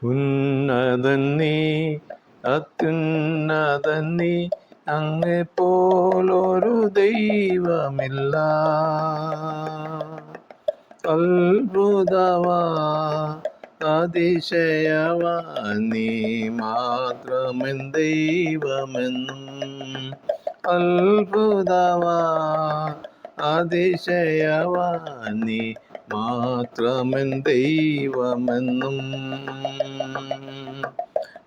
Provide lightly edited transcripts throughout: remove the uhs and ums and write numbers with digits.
ഉന്നതൻ നീ, അത്യുന്നതൻ നീ, അങ്ങെപ്പോലൊരു ദൈവമില്ല. അത്ഭുതവാ അതിശയവാ നീ മാത്രമെൻ ദൈവമെന്നും. അത്ഭുതവാ അതിശയവാ നീ മാത്രമെൻ ദൈവമെന്നും.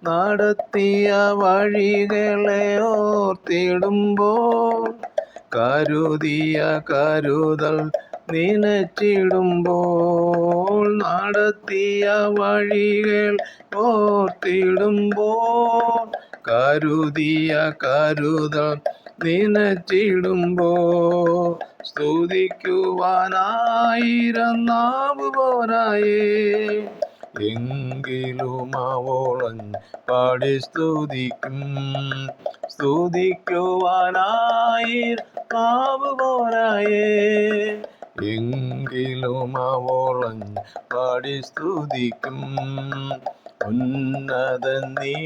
നടത്തിയ വഴികളെ ഓർത്തിടുമ്പോൾ, കരുതിയ കരുതൽ നനച്ചിടുമ്പോൾ, നടത്തിയ വഴികൾ ഓർത്തിടുമ്പോൾ, കരുതിയ കരുതൽ നനച്ചിടുമ്പോൾ, സ്തുതിക്കുവാനായിരം നാവ് പോരായേ, എങ്കിലും അവളൻ പാടി സ്തുതിക്കും. സ്തുതിക്കുവാനായിരം നാവ് പോരായേ, എങ്കിലും അവളൻ പാടി സ്തുതിക്കും. ഉന്നതൻ നീ,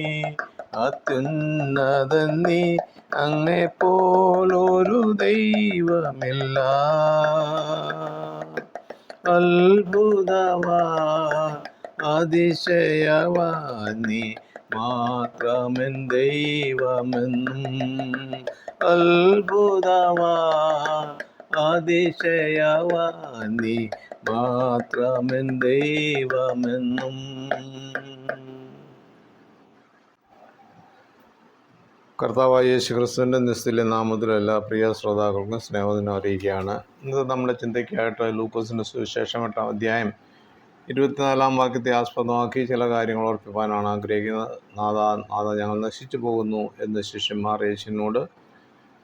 അത്യുന്നതൻ നീ, അങ്ങെപ്പോലൊരു ദൈവമില്ല. അത്ഭുതവാ അതിശയവാ നീ മാത്രമെൻ ദൈവമെന്നും. അത്ഭുതവാ അതിശയവാ നീ മാത്രമെൻ ദൈവമെന്നും. കർത്താവായ യേശു ക്രിസ്തുവിൻ്റെ നിസ്തുല്യ നാമത്തിൽ എല്ലാ പ്രിയ ശ്രോതാക്കൾക്കും സ്നേഹദിനം അറിയിക്കുകയാണ്. ഇന്ന് നമ്മുടെ ചിന്തയ്ക്കായിട്ട് ലൂക്കോസിൻ്റെ സുവിശേഷം 8-ാം അധ്യായം 24-ാം വാക്യത്തെ ആസ്പദമാക്കി ചില കാര്യങ്ങൾ ഓർപ്പിക്കാനാണ് ആഗ്രഹിക്കുന്നത്. നാഥ ഞങ്ങൾ നശിച്ചു പോകുന്നു എന്ന് ശിഷ്യന്മാർ യേശുവിനോട്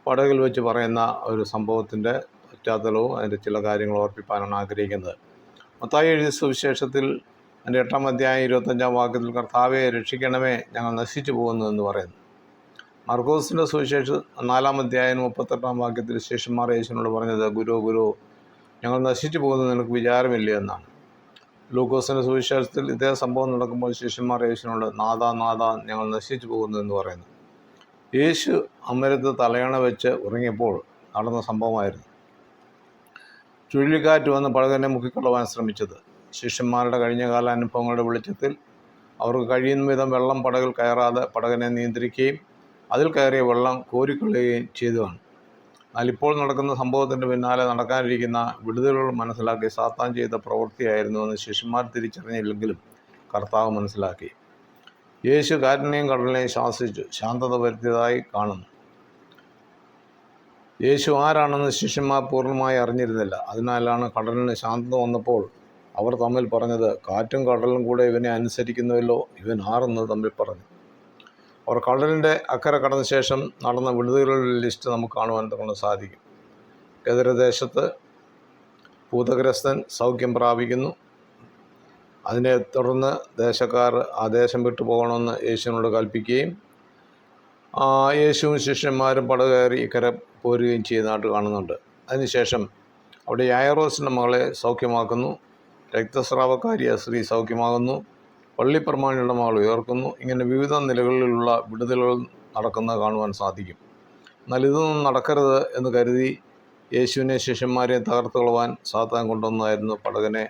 പടകിൽ വെച്ച് പറയുന്ന ഒരു സംഭവത്തിൻ്റെ പശ്ചാത്തലവും അതിൻ്റെ ചില കാര്യങ്ങൾ ഓർപ്പിക്കാനാണ് ആഗ്രഹിക്കുന്നത്. മത്തായി എഴുതിയ സുവിശേഷത്തിൽ അതിൻ്റെ 8-ാം അധ്യായം 25-ാം വാക്യത്തിൽ കർത്താവെ രക്ഷിക്കണമേ, ഞങ്ങൾ നശിച്ചു പോകുന്നു എന്ന് പറയുന്നു. മർക്കോസിൻ്റെ സുവിശേഷം 4-ാം അധ്യായം 38-ാം വാക്യത്തിൽ ശിഷ്യന്മാർ യേശുവിനോട് പറഞ്ഞത്, ഗുരു ഞങ്ങൾ നശിച്ചു പോകുന്നത് നിനക്ക് വിചാരമില്ല എന്നാണ്. ലൂക്കോസിൻ്റെ സുവിശേഷത്തിൽ ഇതേ സംഭവം നടക്കുമ്പോൾ ശിഷ്യന്മാർ യേശുവിനോട് നാഥ ഞങ്ങൾ നശിച്ചു പോകുന്നു എന്ന് പറയുന്നു. യേശു അമരത്ത് തലയണ വെച്ച് ഉറങ്ങിയപ്പോൾ നടന്ന സംഭവമായിരുന്നു. ചുഴലിക്കാറ്റ് വന്ന് പടകനെ മുക്കിക്കൊള്ളുവാൻ ശ്രമിച്ചത്. ശിഷ്യന്മാരുടെ കഴിഞ്ഞകാല അനുഭവങ്ങളുടെ വെളിച്ചത്തിൽ അവർക്ക് കഴിയുന്ന വിധം വെള്ളം പടകിൽ കയറാതെ പടകനെ നിയന്ത്രിക്കുകയും അതിൽ കയറിയ വെള്ളം കോരിക്കൊള്ളുകയും ചെയ്തതാണ്. എന്നാൽ ഇപ്പോൾ നടക്കുന്ന സംഭവത്തിൻ്റെ പിന്നാലെ നടക്കാനിരിക്കുന്ന വിടുതലുകൾ മനസ്സിലാക്കി സാത്താൻ ചെയ്ത പ്രവൃത്തിയായിരുന്നുവെന്ന് ശിഷ്യന്മാർ തിരിച്ചറിഞ്ഞില്ലെങ്കിലും കർത്താവ് മനസ്സിലാക്കി. യേശു കാറ്റിനെയും കടലിനെയും ശാസിച്ചു ശാന്തത വരുത്തിയതായി കാണുന്നു. യേശു ആരാണെന്ന് ശിഷ്യന്മാർ പൂർണ്ണമായി അറിഞ്ഞിരുന്നില്ല. അതിനാലാണ് കടലിന് ശാന്തത വന്നപ്പോൾ അവർ തമ്മിൽ പറഞ്ഞത്, കാറ്റും കടലും കൂടെ ഇവനെ അനുസരിക്കുന്നുവല്ലോ, ഇവൻ ആരെന്ന് തമ്മിൽ പറഞ്ഞു. അവർ കടലിൻ്റെ അക്കരെ കടന്ന ശേഷം നടന്ന വിടുതലുകളുടെ ലിസ്റ്റ് നമുക്ക് കാണുവാൻ കൊണ്ട് സാധിക്കും. ഗദരദേശത്ത് ഭൂതഗ്രസ്തൻ സൗഖ്യം പ്രാപിക്കുന്നു. അതിനെ തുടർന്ന് ദേശക്കാർ ആ ദേശം വിട്ടു പോകണമെന്ന് യേശുവിനോട് കൽപ്പിക്കുകയും യേശുവും ശിഷ്യന്മാരും പടക് കയറി ഇക്കരെ പോരുകയും ചെയ്യുന്നതായിട്ട് കാണുന്നുണ്ട്. അതിനുശേഷം അവിടെ യായറോസിൻ്റെ മകളെ സൗഖ്യമാക്കുന്നു. രക്തസ്രാവക്കാരിയ സ്ത്രീ സൗഖ്യമാകുന്നു. പള്ളിപ്രമാണിയുടെ മകൾ ഉയർക്കുന്നു. ഇങ്ങനെ വിവിധ നിലകളിലുള്ള വിടുതലുകൾ നടക്കുന്നത് കാണുവാൻ സാധിക്കും. എന്നാൽ ഇതൊന്നും നടക്കരുത് എന്ന് കരുതി യേശുവിനെ ശിഷ്യന്മാരെ തകർത്തുകളവാൻ സാത്താൻ കൊണ്ടുവന്നതായിരുന്നു പടകനെ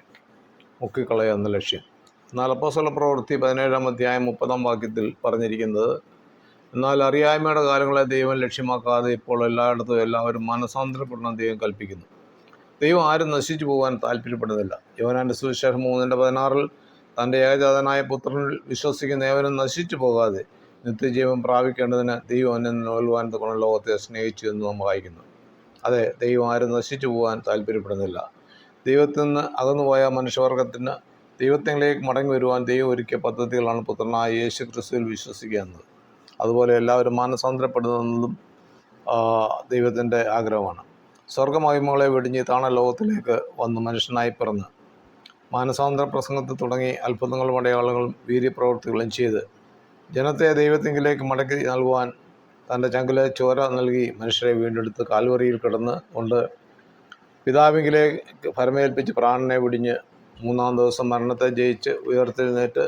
മുക്കിക്കളയുക എന്ന ലക്ഷ്യം. എന്നാൽ അപ്പോസ്തല പ്രവൃത്തി 17-ാം അധ്യായം 30-ാം വാക്യത്തിൽ പറഞ്ഞിരിക്കുന്നത്, എന്നാൽ അറിയായ്മയുടെ കാലങ്ങളെ ദൈവം ലക്ഷ്യമാക്കാതെ ഇപ്പോൾ എല്ലായിടത്തും എല്ലാവരും മനസാന്തരപ്പെടണം ദൈവം കൽപ്പിക്കുന്നു. ദൈവം ആരും നശിച്ചു പോകാൻ താല്പര്യപ്പെടുന്നില്ല. യോഹന്നാന്റെ സുവിശേഷം 3:16 തൻ്റെ ഏകജാതനായ പുത്രനിൽ വിശ്വസിക്കുന്ന ഏവനും നശിച്ചു പോകാതെ നിത്യജീവൻ പ്രാപിക്കേണ്ടതിന് ദൈവം അവനെ നൽകുവാൻ കൊണ്ട് ലോകത്തെ സ്നേഹിച്ചു എന്ന് നാം വായിക്കുന്നു. അതെ, ദൈവം ആരും നശിച്ചു പോകാൻ താല്പര്യപ്പെടുന്നില്ല. ദൈവത്തിൽ നിന്ന് അകന്നുപോയ മനുഷ്യവർഗത്തിന് ദൈവത്തിലേക്ക് മടങ്ങി വരുവാൻ ദൈവം ഒരുക്കിയ പദ്ധതികളാണ് പുത്രനായ യേശു ക്രിസ്തുവിൽ വിശ്വസിക്കുക എന്നത്. അതുപോലെ എല്ലാവരും മാനസാന്തരപ്പെടുന്നതും ദൈവത്തിൻ്റെ ആഗ്രഹമാണ്. സ്വർഗമഹിമകളെ വെടിഞ്ഞ് താണ ലോകത്തിലേക്ക് വന്ന് മനുഷ്യനായി പിറന്ന് മാനസാന്തര പ്രസംഗത്തിൽ തുടങ്ങി അത്ഭുതങ്ങളും അടയാളങ്ങളും വീര്യപ്രവൃത്തികളും ചെയ്ത് ജനത്തെ ദൈവത്തിങ്കിലേക്ക് മടക്കി നൽകുവാൻ തൻ്റെ ചങ്കിലെ ചോര നൽകി മനുഷ്യരെ വീണ്ടെടുത്ത് കാൽവറിയിൽ കിടന്ന് കൊണ്ട് പിതാവിങ്കിലേക്ക് ഫരമേൽപ്പിച്ച് പ്രാണനെ വെടിഞ്ഞ് 3-ാം ദിവസം മരണത്തെ ജയിച്ച് ഉയർത്തെഴുന്നേറ്റ്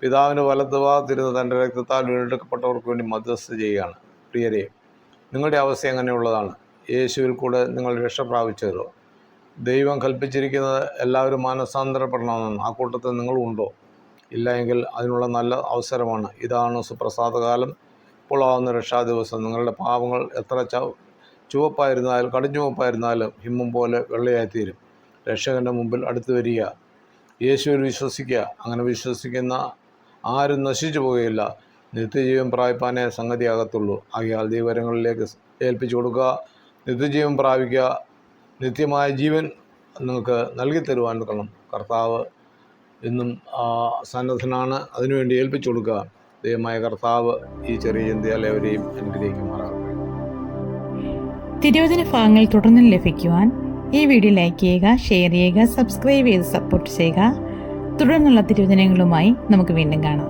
പിതാവിൻ്റെ വലത്തുഭാഗത്തിരുന്ന് തൻ്റെ രക്തത്താൽ വീണ്ടെടുക്കപ്പെട്ടവർക്ക് വേണ്ടി മധ്യസ്ഥ ചെയ്യുകയാണ്. പ്രിയരെ, നിങ്ങളുടെ അവസ്ഥ എങ്ങനെയുള്ളതാണ്? യേശുവിൽ കൂടെ നിങ്ങൾ രക്ഷ പ്രാപിച്ചവരോ? ദൈവം കൽപ്പിച്ചിരിക്കുന്നത് എല്ലാവരും മാനസാന്തരപ്പെടണമെന്നാണ്. ആ കൂട്ടത്തിൽ നിങ്ങളുണ്ടോ? ഇല്ല എങ്കിൽ അതിനുള്ള നല്ല അവസരമാണ്. ഇതാണ് സുപ്രസാദകാലം, ഇപ്പോൾ ആവുന്ന രക്ഷാദിവസം. നിങ്ങളുടെ പാപങ്ങൾ എത്ര ചുവപ്പായിരുന്നാലും കടുംചുവപ്പായിരുന്നാലും ഹിമം പോലെ വെള്ളയായിത്തീരും. രക്ഷകൻ്റെ മുമ്പിൽ അടുത്തു വരിക, യേശുവിൽ വിശ്വസിക്കുക. അങ്ങനെ വിശ്വസിക്കുന്ന ആരും നശിച്ചു പോവുകയില്ല, നിത്യജീവൻ പ്രാപിപ്പാനേ സംഗതിയാകത്തുള്ളൂ. ആകയാൽ ദൈവകരങ്ങളിലേക്ക് ഏൽപ്പിച്ചു കൊടുക്കുക, നിത്യജീവൻ പ്രാപിക്കുക. നിത്യമായ ജീവൻ നിങ്ങൾക്ക് നൽകി തരുവാൻ കാരണം കർത്താവ് ഇന്നും സന്നദ്ധനാണ്. അതിനുവേണ്ടി ഏൽപ്പിച്ചു കൊടുക്കുക. ദൈവമായ കർത്താവ് ഈ ചെറിയ ചിന്തയാലേവരെയും അനുഗ്രഹിക്കുമാറാകട്ടെ. തിരുവചന ഭാഗങ്ങൾ തുടർന്ന് ലഭിക്കുവാൻ ഈ വീഡിയോ ലൈക്ക് ചെയ്യുക, ഷെയർ ചെയ്യുക, സബ്സ്ക്രൈബ് ചെയ്ത് സപ്പോർട്ട് ചെയ്യുക. തുടർന്നുള്ള തിരുവചനങ്ങളുമായി നമുക്ക് വീണ്ടും കാണാം.